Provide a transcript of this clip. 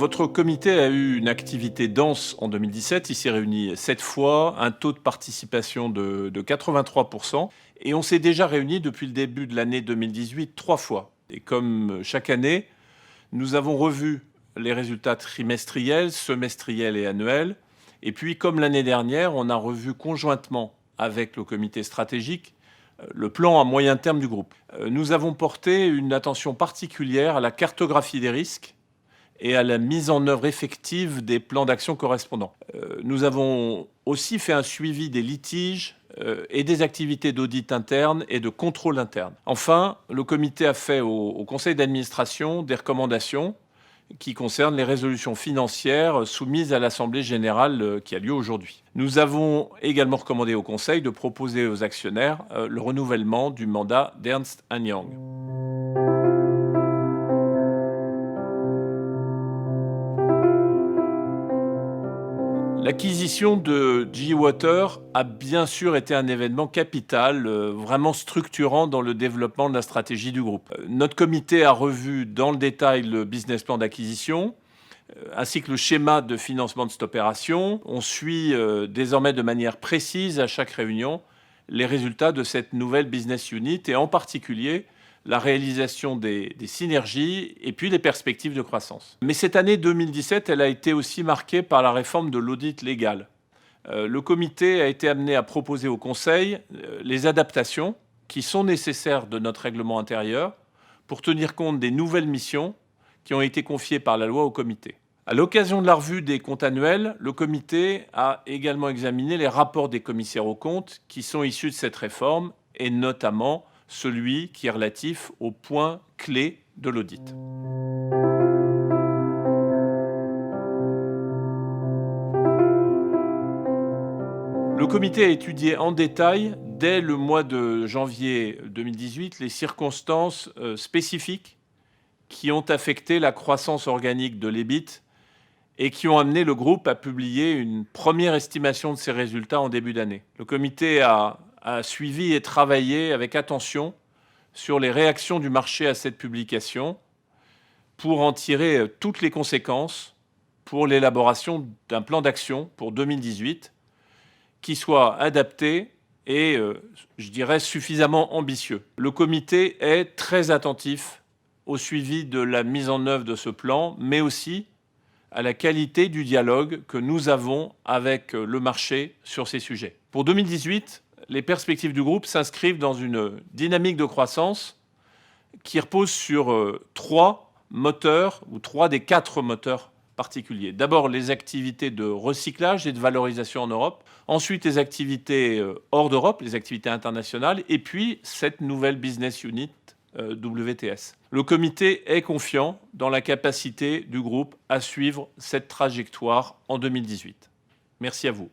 Votre comité a eu une activité dense en 2017. Il s'est réuni 7 fois, un taux de participation de 83%. Et on s'est déjà réunis depuis le début de l'année 2018 3 fois. Et comme chaque année, nous avons revu les résultats trimestriels, semestriels et annuels. Et puis, comme l'année dernière, on a revu conjointement avec le comité stratégique le plan à moyen terme du groupe. Nous avons porté une attention particulière à la cartographie des risques et à la mise en œuvre effective des plans d'action correspondants. Nous avons aussi fait un suivi des litiges et des activités d'audit interne et de contrôle interne. Enfin, le comité a fait au conseil d'administration des recommandations qui concernent les résolutions financières soumises à l'Assemblée générale qui a lieu aujourd'hui. Nous avons également recommandé au conseil de proposer aux actionnaires le renouvellement du mandat d'Ernst & Young. L'acquisition de GE Water a bien sûr été un événement capital, vraiment structurant dans le développement de la stratégie du groupe. Notre comité a revu dans le détail le business plan d'acquisition, ainsi que le schéma de financement de cette opération. On suit désormais de manière précise à chaque réunion les résultats de cette nouvelle business unit et en particulier la réalisation des synergies et puis les perspectives de croissance. Mais cette année 2017, elle a été aussi marquée par la réforme de l'audit légal. Le comité a été amené à proposer au Conseil les adaptations qui sont nécessaires de notre règlement intérieur pour tenir compte des nouvelles missions qui ont été confiées par la loi au comité. À l'occasion de la revue des comptes annuels, le comité a également examiné les rapports des commissaires aux comptes qui sont issus de cette réforme et notamment celui qui est relatif aux points clés de l'audit. Le comité a étudié en détail, dès le mois de janvier 2018, les circonstances spécifiques qui ont affecté la croissance organique de l'EBIT et qui ont amené le groupe à publier une première estimation de ses résultats en début d'année. Le comité a suivi et travaillé avec attention sur les réactions du marché à cette publication pour en tirer toutes les conséquences pour l'élaboration d'un plan d'action pour 2018 qui soit adapté et, je dirais, suffisamment ambitieux. Le comité est très attentif au suivi de la mise en œuvre de ce plan, mais aussi à la qualité du dialogue que nous avons avec le marché sur ces sujets. Pour 2018, les perspectives du groupe s'inscrivent dans une dynamique de croissance qui repose sur 3 moteurs, ou 3 des 4 moteurs particuliers. D'abord, les activités de recyclage et de valorisation en Europe. Ensuite, les activités hors d'Europe, les activités internationales. Et puis, cette nouvelle business unit WTS. Le comité est confiant dans la capacité du groupe à suivre cette trajectoire en 2018. Merci à vous.